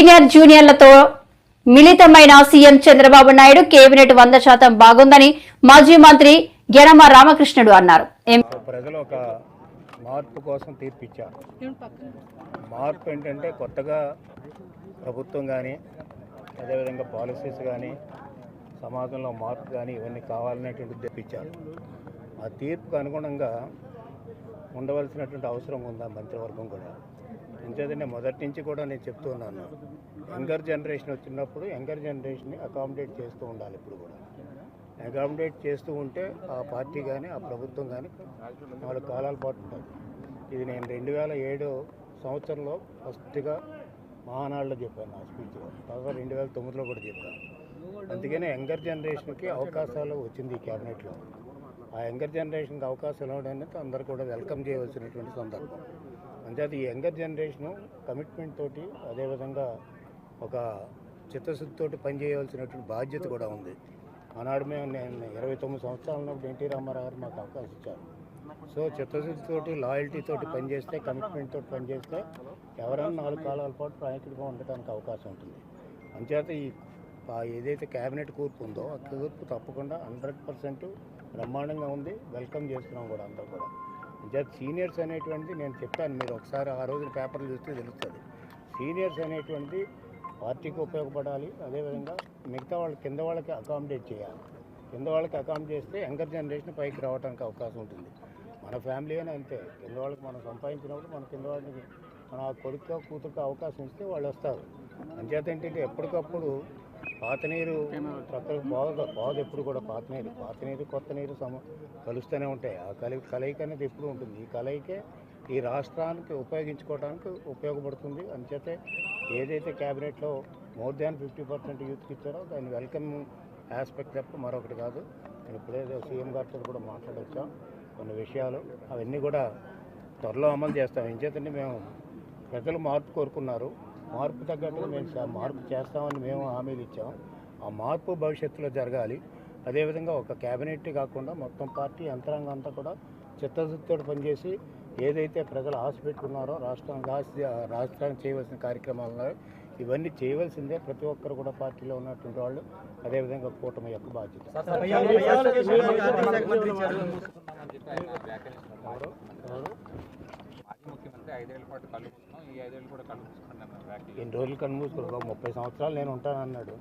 Senior జూనియర్లతో మిళితమైన CM Chandrababu Naidu cabinet 100% బాగుందని మాజీ మంత్రి యనమల రామకృష్ణుడు అన్నారు. ప్రజలు ఒక మార్పు కోసం తీర్పిచ్చారు. మార్పు ఏంటంటే కొత్తగా ప్రభుత్వం కానీ అదేవిధంగా పాలసీస్ కానీ సమాజంలో మార్పు కానీ ఇవన్నీ కావాలనేటువంటి తెప్పించారు. ఆ తీర్పుకు అనుగుణంగా ఉండవలసినటువంటి అవసరం ఉందా మంత్రివర్గం కూడా. అంతేదంటే మొదటి నుంచి కూడా నేను చెప్తూ ఉన్నాను, యంగర్ జనరేషన్ వచ్చినప్పుడు యంగర్ జనరేషన్ని అకామిడేట్ చేస్తూ ఉండాలి. ఇప్పుడు కూడా అకామిడేట్ చేస్తూ ఉంటే ఆ పార్టీ కానీ ఆ ప్రభుత్వం కానీ 4 కాలాల పాటు ఉంటుంది. ఇది నేను 2007 సంవత్సరంలో ఫస్ట్గా మహానాడులో చెప్పాను నా స్పీచ్లో, తర్వాత 2009లో కూడా చెప్పాను. అందుకనే యంగర్ జనరేషన్కి అవకాశాలు వచ్చింది ఈ క్యాబినెట్లో. ఆ యంగర్ జనరేషన్కి అవకాశాలు ఇవ్వడానికి అందరూ కూడా వెల్కమ్ చేయవలసినటువంటి సందర్భం. అంతేత ఈ యంగర్ జనరేషను కమిట్మెంట్ తోటి అదేవిధంగా ఒక చిత్తశుద్ధితోటి పనిచేయవలసినటువంటి బాధ్యత కూడా ఉంది. ఆనాడు నేను 29 సంవత్సరాలు ఉన్నప్పుడు ఎన్టీ రామారావు గారు మాకు అవకాశం ఇచ్చారు. సో చిత్తశుద్ధితోటి లాయల్టీతోటి పనిచేస్తే, కమిట్మెంట్ తోటి పనిచేస్తే ఎవరైనా 4 కాలాల పాటు నాయకుడిగా ఉండటానికి అవకాశం ఉంటుంది. అంచేత ఈ ఏదైతే క్యాబినెట్ కూర్పు ఉందో ఆ కూర్పు తప్పకుండా 100% బ్రహ్మాండంగా ఉంది. వెల్కమ్ చేస్తున్నాం కూడా అందరూ కూడా. అంచేత సీనియర్స్ అనేటువంటిది నేను చెప్పాను, మీరు ఒకసారి ఆ రోజు పేపర్లు చూస్తే తెలుస్తుంది. సీనియర్స్ అనేటువంటిది పార్టీకి ఉపయోగపడాలి. అదేవిధంగా మిగతా వాళ్ళ కింద వాళ్ళకి అకామిడేట్ చేయాలి. కింద వాళ్ళకి అకామిడేట్ చేస్తే యంగర్ జనరేషన్ పైకి రావడానికి అవకాశం ఉంటుంది. మన ఫ్యామిలీ అయినా అంతే, కింద వాళ్ళకి మనం సంపాదించినప్పుడు మన కింద వాళ్ళకి మన కొడుకు కూతురుకు అవకాశం ఇస్తే వాళ్ళు వస్తారు. అంచేత ఏంటంటే ఎప్పటికప్పుడు పాత నీరు ప్రక్కలకు పోదు. ఎప్పుడు కూడా పాత నీరు కొత్త నీరు కలుస్తూనే ఉంటాయి. ఆ కలయిక అనేది ఎప్పుడు ఉంటుంది. ఈ కలయికే ఈ రాష్ట్రానికి ఉపయోగించుకోవడానికి ఉపయోగపడుతుంది. అంచేతే ఏదైతే క్యాబినెట్లో మోర్ దాన్ 50% యూత్కి ఇచ్చారో దాన్ని వెల్కమ్ ఆస్పెక్ట్ తప్ప మరొకటి కాదు. నేను ఇప్పుడే సీఎం గారితో కూడా మాట్లాడొచ్చాం కొన్ని విషయాలు, అవన్నీ కూడా త్వరలో అమలు చేస్తాం. ఎంచేతంటే మేము ప్రజలు మార్పు కోరుకున్నారు, మార్పు తగ్గట్టుగా మేము మార్పు చేస్తామని మేము హామీలు ఇచ్చాం. ఆ మార్పు భవిష్యత్తులో జరగాలి. అదేవిధంగా ఒక క్యాబినెట్ కాకుండా మొత్తం పార్టీ యంత్రాంగం అంతా కూడా చిత్తశుద్ధితో పనిచేసి ఏదైతే ప్రజలు ఆశ పెట్టుకున్నారో రాష్ట్రానికి చేయవలసిన కార్యక్రమాలు ఇవన్నీ చేయవలసిందే. ప్రతి ఒక్కరు కూడా పార్టీలో ఉన్నటువంటి వాళ్ళు, అదేవిధంగా కూటమి యొక్క బాధ్యత. ఎన్ని రోజులు కన్ను మూసుకున్నారు? 30 సంవత్సరాలు నేను ఉంటానన్నాడు.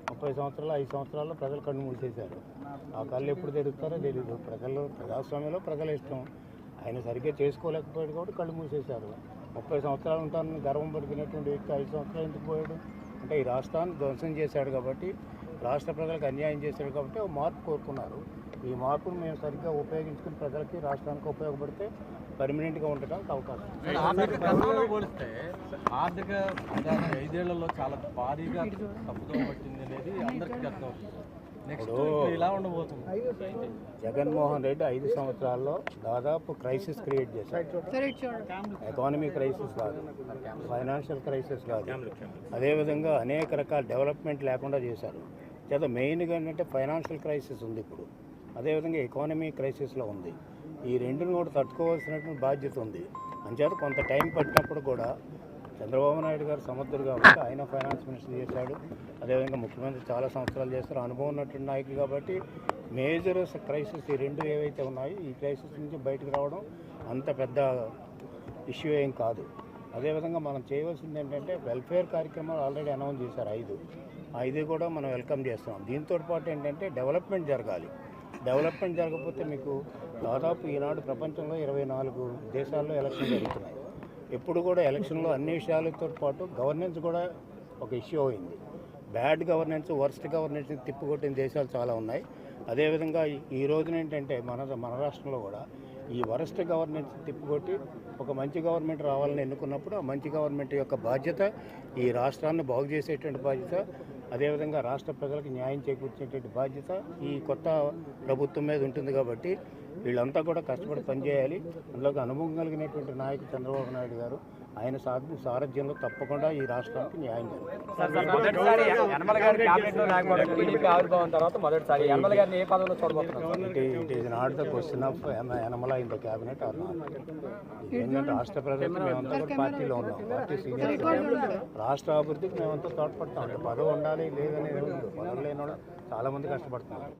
30 సంవత్సరాలు 5 సంవత్సరాల్లో ప్రజలు కన్ను మూసేశారు. ఆ కళ్ళు ఎప్పుడు తెరుస్తారో తెలీదు. ప్రజాస్వామ్యంలో ప్రజల ఇష్టం. ఆయన సరిగ్గా చేసుకోలేకపోయాడు కాబట్టి కళ్ళు మూసేశారు. 30 సంవత్సరాలు ఉంటానని గర్వం పడిపోయినటువంటి వ్యక్తి 5 సంవత్సరాలు ఎందుకు పోయాడు అంటే ఈ రాష్ట్రాన్ని ధ్వంసం చేశాడు కాబట్టి, రాష్ట్ర ప్రజలకు అన్యాయం చేశాడు కాబట్టి మార్పు కోరుకున్నారు. ఈ మార్పును మేము సరిగ్గా ఉపయోగించుకుని ప్రజలకి రాష్ట్రానికి ఉపయోగపడితే పర్మనెంట్గా ఉండడానికి అవకాశం. ఆర్థిక 5 ఏళ్లలో చాలా భారీగా తప్పుదో పట్టింది అనేది అందరికీ అర్థమవుతుంది. జగన్మోహన్ రెడ్డి 5 సంవత్సరాల్లో దాదాపు క్రైసిస్ క్రియేట్ చేశారు. ఎకానమీ క్రైసిస్ కాదు, ఫైనాన్షియల్ క్రైసిస్ కాదు, అదేవిధంగా అనేక రకాల డెవలప్మెంట్ లేకుండా చేశారు. చేత మెయిన్గా ఏంటంటే ఫైనాన్షియల్ క్రైసిస్ ఉంది ఇప్పుడు, అదేవిధంగా ఎకానమీ క్రైసిస్లో ఉంది. ఈ రెండును కూడా తట్టుకోవాల్సినటువంటి బాధ్యత ఉంది. అంచేత కొంత టైం పట్టినప్పుడు కూడా చంద్రబాబు నాయుడు గారు సమర్థుడు కాబట్టి ఆయన ఫైనాన్స్ మినిస్టర్ చేశాడు. అదేవిధంగా ముఖ్యమంత్రి చాలా సంవత్సరాలు చేస్తారు, అనుభవం ఉన్నటువంటి నాయకులు కాబట్టి మేజర్ క్రైసిస్ ఈ రెండు ఏవైతే ఉన్నాయో ఈ క్రైసిస్ నుంచి బయటకు రావడం అంత పెద్ద ఇష్యూ ఏం కాదు. అదేవిధంగా మనం చేయవలసింది ఏంటంటే వెల్ఫేర్ కార్యక్రమాలు ఆల్రెడీ అనౌన్స్ చేశారు 5 కూడా మనం వెల్కమ్ చేస్తున్నాం. దీంతో పాటు ఏంటంటే డెవలప్మెంట్ జరగాలి. డెవలప్మెంట్ జరగకపోతే మీకు దాదాపు ఈనాడు ప్రపంచంలో 24 దేశాల్లో ఎలక్షన్ జరుగుతున్నాయి. ఎప్పుడు కూడా ఎలక్షన్లో అన్ని విషయాలతో పాటు గవర్నెన్స్ కూడా ఒక ఇష్యూ అయింది. బ్యాడ్ గవర్నెన్స్, వర్స్ట్ గవర్నెన్స్ తిప్పికొట్టిన దేశాలు చాలా ఉన్నాయి. అదేవిధంగా ఈ రోజున ఏంటంటే మన రాష్ట్రంలో కూడా ఈ వరస్ట్ గవర్నెన్స్ తిప్పికొట్టి ఒక మంచి గవర్నమెంట్ రావాలని ఎన్నుకున్నప్పుడు ఆ మంచి గవర్నమెంట్ యొక్క బాధ్యత ఈ రాష్ట్రాన్ని బాగు చేసేటువంటి బాధ్యత, అదేవిధంగా రాష్ట్ర ప్రజలకు న్యాయం చేకూర్చేటువంటి బాధ్యత ఈ కొత్త ప్రభుత్వం మీద ఉంటుంది. కాబట్టి వీళ్ళంతా కూడా కష్టపడి పనిచేయాలి. అందులోకి అనుభవం కలిగినటువంటి నాయకుడు చంద్రబాబు నాయుడు గారు, ఆయన సారథ్యంలో తప్పకుండా ఈ రాష్ట్రానికి న్యాయం జరుగుతుంది. మొదటిసారి యనమల గారి క్యాబినెట్లో లేకపోవడం టీడీపీ ఆవిర్భావం తర్వాత మొదటిసారి యనమల గారిని ఏ పదవిలో చూడబోతున్నారు? It is not the question of Yanamala in the cabinet or not. ఏంటంటే రాష్ట్ర ప్రజలకు మేమంతా కూడా పార్టీలో ఉన్నాం, పార్టీ సీనియర్, రాష్ట్ర అభివృద్ధికి మేమంతా తోడ్పడతాం. అంటే పదవి ఉండాలి లేదనేది పదవి లేని చాలా మంది కష్టపడుతున్నారు.